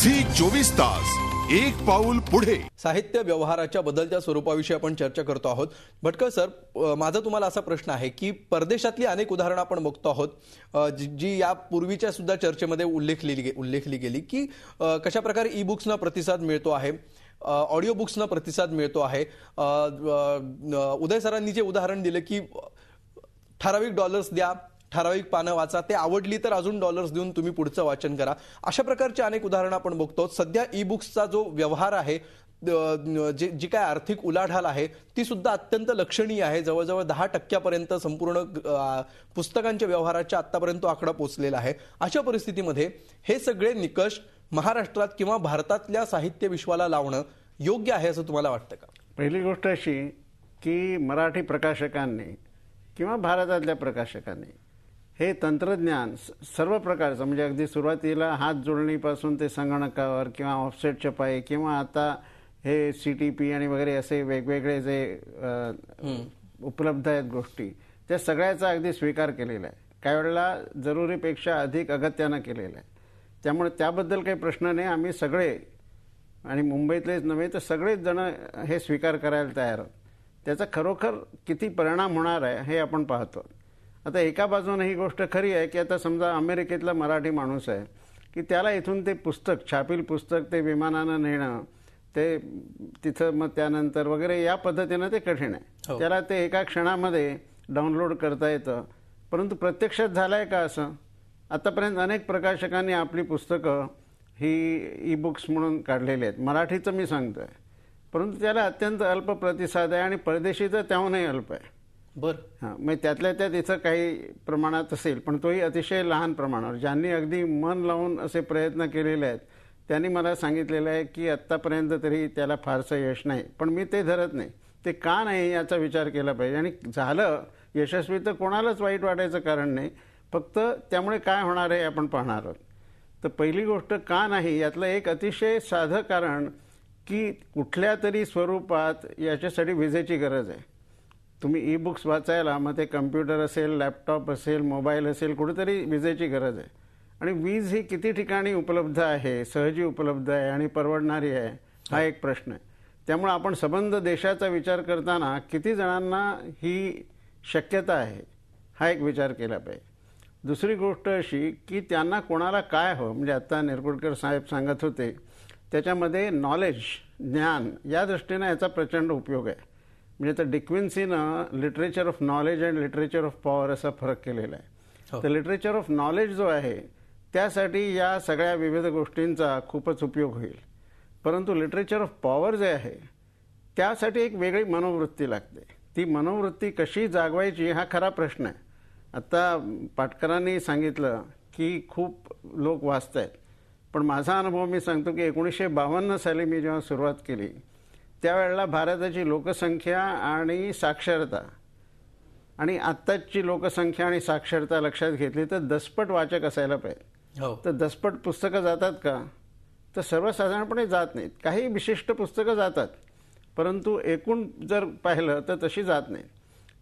Zee 24 तास एक पाऊल पुढे. साहित्य व्यवहाराच्या बदलत्या स्वरूपाविषयी आपण चर्चा करतो आहोत. भटकळ सर, माझा तुम्हाला असा प्रश्न आहे की परदेशातली अनेक उदाहरणं आपण बघतो आहोत, जी या पूर्वीच्या सुद्धा चर्चेमध्ये उल्लेखली गेली की कशा प्रकारे ई बुक्सना प्रतिसाद मिळतो आहे, ऑडिओ बुक्सना प्रतिसाद मिळतो आहे. उदय सरांनी जे उदाहरण दिले की ठराविक डॉलर्स द्या, ठराविक पानं वाचा, ते आवडली तर अजून डॉलर्स देऊन तुम्ही पुढचं वाचन करा, अशा प्रकारची अनेक उदाहरणं आपण बघतो. सध्या ई बुक्सचा जो व्यवहार आहे, जी काय आर्थिक उलाढाल आहे ती सुद्धा अत्यंत लक्षणीय आहे. जवळजवळ 10% संपूर्ण पुस्तकांच्या व्यवहाराच्या आतापर्यंत आकडा पोहोचलेला आहे. अशा परिस्थितीमध्ये हे सगळे निकष महाराष्ट्रात किंवा भारतातल्या साहित्य विश्वाला लावणं योग्य आहे असं तुम्हाला वाटतं का? पहिली गोष्ट अशी की मराठी प्रकाशकांनी किंवा भारतातल्या प्रकाशकांनी हे तंत्रज्ञान सर्व प्रकारचं, म्हणजे अगदी सुरुवातीला हात जोडणीपासून ते संगणकावर किंवा ऑफसेट छपाई किंवा आता हे CTP आणि वगैरे असे वेगवेगळे जे उपलब्ध आहेत गोष्टी, त्या सगळ्याचा अगदी स्वीकार केलेला आहे. काही वेळेला जरुरीपेक्षा अधिक अगत्यानं केलेला आहे. त्यामुळे त्याबद्दल काही प्रश्न नाही. आम्ही सगळे, आणि मुंबईतलेच नव्हे तर सगळेच जण हे स्वीकार करायला तयार आहोत. त्याचा खरोखर किती परिणाम होणार आहे हे आपण पाहतो. आता एका बाजूने ही गोष्ट खरी आहे की आता समजा अमेरिकेतला मराठी माणूस आहे की त्याला इथून ते पुस्तक, छापील पुस्तक ते विमानानं नेणं, ते तिथं मग त्यानंतर वगैरे या पद्धतीनं ते कठीण आहे. त्याला ते एका क्षणामध्ये डाउनलोड करता येतं. परंतु प्रत्यक्षात झालं आहे का असं? आतापर्यंत अनेक प्रकाशकांनी आपली पुस्तकं ही ई बुक्स म्हणून काढलेली आहेत. मराठीचं मी सांगतोय, परंतु त्याला अत्यंत अल्प प्रतिसाद आहे आणि परदेशीचं त्याहूनही अल्प आहे. बरं, हां, मग त्यातल्या त्यात इथं काही प्रमाणात असेल, पण तोही अतिशय लहान प्रमाणावर. ज्यांनी अगदी मन लावून असे प्रयत्न केलेले आहेत त्यांनी मला सांगितलेलं आहे की आत्तापर्यंत तरी त्याला फारसं यश नाही. पण मी ते धरत नाही. ते का नाही याचा विचार केला पाहिजे, आणि झालं यशस्वी तर कोणालाच वाईट वाटायचं कारण नाही. फक्त त्यामुळे काय होणार आहे आपण पाहणार आहोत. तर पहिली गोष्ट का नाही यातलं एक अतिशय साधं कारण की कुठल्या तरी स्वरूपात याच्यासाठी विजेची गरज आहे. तुम्ही ई बुक्स वाचायला मग ते कम्प्युटर असेल, लॅपटॉप असेल, मोबाईल असेल, कुठेतरी विजेची गरज आहे. आणि वीज ही किती ठिकाणी उपलब्ध आहे, सहजी उपलब्ध आहे आणि परवडणारी आहे, हा एक प्रश्न आहे. त्यामुळे आपण संबंध देशाचा विचार करताना किती जणांना ही शक्यता आहे हा एक विचार केला पाहिजे. दुसरी गोष्ट अशी की त्यांना कोणाला काय हवं, म्हणजे आता निरगुडकर साहेब सांगत होते त्याच्यामध्ये नॉलेज, ज्ञान, या दृष्टीनं याचा प्रचंड उपयोग आहे. म्हणजे तर डिक्विन्सीनं literature of knowledge and literature of power असा फरक केलेला आहे. तर लिटरेचर ऑफ नॉलेज जो आहे त्यासाठी या सगळ्या विविध गोष्टींचा खूपच उपयोग होईल. परंतु लिटरेचर ऑफ पॉवर जे आहे त्यासाठी एक वेगळी मनोवृत्ती लागते. ती मनोवृत्ती कशी जागवायची हा खरा प्रश्न आहे. आता पाटकरांनी सांगितलं की खूप लोक वाचत आहेत, पण माझा अनुभव मी सांगतो की 1952 साली मी जेव्हा सुरुवात केली त्यावेळेला भारताची लोकसंख्या आणि साक्षरता आणि आत्ताची लोकसंख्या आणि साक्षरता लक्षात घेतली तर दसपट वाचक असायला पाहिजे. तर दसपट पुस्तकं जातात का? तर सर्वसाधारणपणे जात नाहीत. काही विशिष्ट पुस्तकं जातात, परंतु एकूण जर पाहिलं तर तशी जात नाहीत.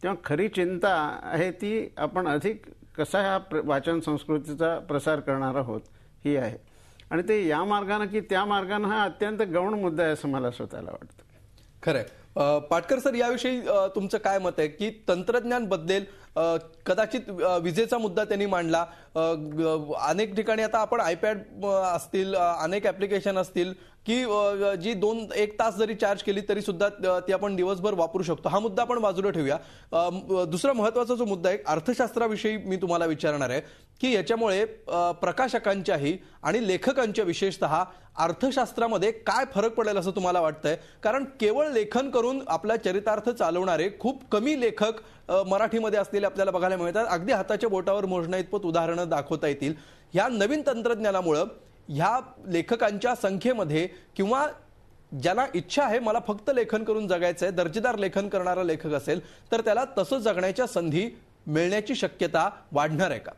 तेव्हा खरी चिंता आहे ती आपण अधिक कसा ह्या वाचन संस्कृतीचा प्रसार करणार आहोत ही आहे. आणि ते या मार्गानं की त्या मार्गानं हा अत्यंत गौण मुद्दा आहे असं मला स्वतःला वाटतं. खरंय. पाटकर सर, याविषयी तुमचं काय मत आहे की तंत्रज्ञान बदलेल? कदाचित विजेचा मुद्दा त्यांनी मांडला. अनेक ठिकाणी आता आपण iPad असतील, अनेक ऍप्लिकेशन असतील की जी 2-1 तास जरी चार्ज केली तरी सुद्धा ती आपण दिवसभर वापरू शकतो. हा मुद्दा आपण बाजूला ठेवूया. दुसरा महत्वाचा जो मुद्दा आहे अर्थशास्त्राविषयी मी तुम्हाला विचारणार आहे की याच्यामुळे प्रकाशकांच्याही आणि लेखकांच्या विशेषतः अर्थशास्त्रामध्ये काय फरक पडेल असं तुम्हाला वाटतंय? कारण केवळ लेखन करून आपला चरितार्थ चालवणारे खूप कमी लेखक मराठीमध्ये असलेले आपल्याला बघायला मिळतात. अगदी हाताच्या बोटावर मोजण्या इतपत उदाहरणं दाखवता येतील. ह्या नवीन तंत्रज्ञानामुळे ह्या लेखकांच्या संख्येमध्ये किंवा ज्याला इच्छा आहे मला फक्त लेखन करून जगायचं आहे, दर्जेदार लेखन करणारा लेखक असेल तर त्याला तसं जगण्याच्या संधी मिळण्याची शक्यता वाढणार आहे का?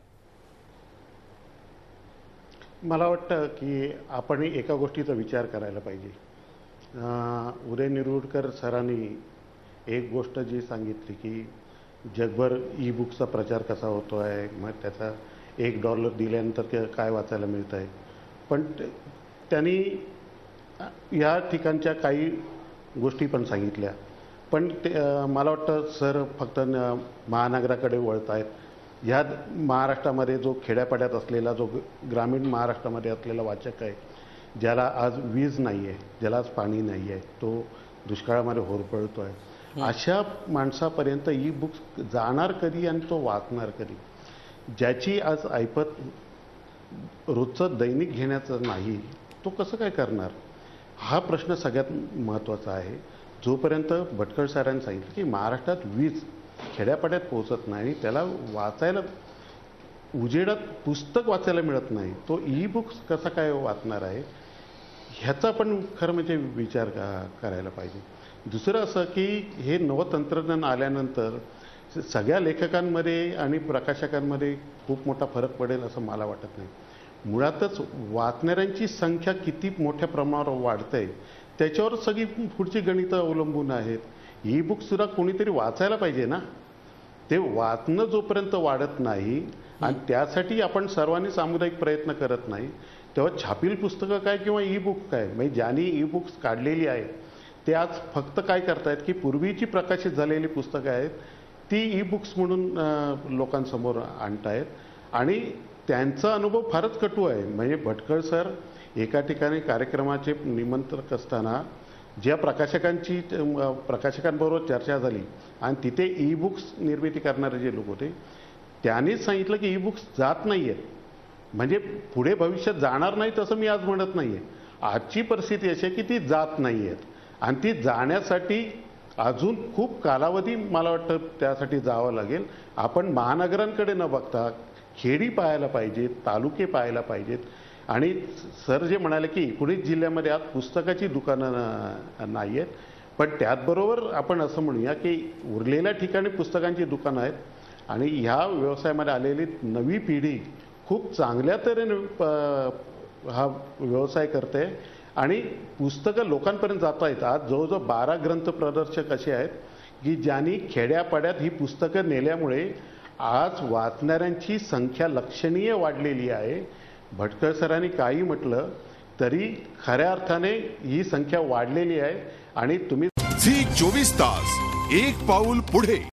मला वाटतं की आपण एका गोष्टीचा विचार करायला पाहिजे. उदय निरगुडकर सरांनी एक गोष्ट जी सांगितली की जगभर ई बुक्सचा प्रचार कसा होतो आहे, मग त्याचा $1 दिल्यानंतर काय वाचायला मिळतं आहे. पण त्यांनी या ठिकाणच्या काही गोष्टी पण सांगितल्या, पण ते मला वाटतं सर फक्त महानगराकडे वळत आहेत. ह्या महाराष्ट्रामध्ये जो खेड्यापाड्यात असलेला, जो ग्रामीण महाराष्ट्रामध्ये असलेला वाचक आहे, ज्याला आज वीज नाही आहे, ज्याला आज पाणी नाही आहे, तो दुष्काळामध्ये होरपळतो आहे, अशा माणसापर्यंत ई बुक्स जाणार कधी आणि तो वाचणार कधी? ज्याची आज ऐपत रोजचं दैनिक घेण्याचं नाही, तो कसं काय करणार? हा प्रश्न सगळ्यात महत्त्वाचा आहे. जोपर्यंत भटकळ सरांनी सांगितलं की महाराष्ट्रात वीज खेड्यापाड्यात पोहोचत नाही आणि त्याला वाचायला उजेडात पुस्तक वाचायला मिळत नाही, तो ई बुक्स कसा काय वाचणार आहे, ह्याचा पण खरं म्हणजे विचार करायला पाहिजे. दुसरं असं की हे नवतंत्रज्ञान आल्यानंतर सगळ्या लेखकांमध्ये आणि प्रकाशकांमध्ये खूप मोठा फरक पडेल असं मला वाटत नाही. मुळातच वाचणाऱ्यांची संख्या किती मोठ्या प्रमाणावर वाढते त्याच्यावर सगळी पुढची गणितं अवलंबून आहेत. ई बुक्ससुद्धा कोणीतरी वाचायला पाहिजे ना. ते वाचणं जोपर्यंत वाढत नाही आणि त्यासाठी आपण सर्वांनी सामुदायिक प्रयत्न करत नाही, तेव्हा छापील पुस्तकं काय किंवा ई बुक काय, म्हणजे ज्यांनी ई बुक्स काढलेली आहे ते आज फक्त काय करतायत की पूर्वीची प्रकाशित झालेली पुस्तकं आहेत ती ई बुक्स म्हणून लोकांसमोर आणतायत आणि त्यांचा अनुभव फारच कटू आहे. म्हणजे भटकळ सर एका ठिकाणी कार्यक्रमाचे निमंत्रक असताना ज्या प्रकाशकांबरोबर चर्चा झाली आणि तिथे ई बुक्स निर्मिती करणारे जे लोक होते त्यांनीच सांगितलं की ई बुक्स जात नाही आहेत. म्हणजे पुढे भविष्यात जाणार नाही तसं मी आज म्हणत नाही आहे. आजची परिस्थिती अशी आहे की ती जात नाही आहेत आणि ती जाण्यासाठी अजून खूप कालावधी मला वाटतं त्यासाठी जावं लागेल. आपण महानगरांकडे न बघता खेडी पाहायला पाहिजेत, तालुके पाहायला पाहिजेत. आणि सर जे म्हणाले की 19 जिल्ह्यामध्ये आज पुस्तकाची दुकानं नाही आहेत, पण त्याचबरोबर आपण असं म्हणूया की उरलेल्या ठिकाणी पुस्तकांची दुकानं आहेत आणि ह्या व्यवसायामध्ये आलेली नवी पिढी खूप चांगल्या तऱ्हेने हा व्यवसाय करते आणि पुस्तकं लोकांपर्यंत जात आहेत. आज जवळजवळ 12 ग्रंथ प्रदर्शक असे आहेत की ज्यांनी खेड्यापाड्यात ही पुस्तकं नेल्यामुळे आज वाचणाऱ्यांची संख्या लक्षणीय वाढलेली आहे. भटकळ सरांनी काही म्हटलं तरी खऱ्या अर्थाने ही संख्या वाढलेली आहे आणि तुम्ही झी 24 तास एक पाऊल पुढे.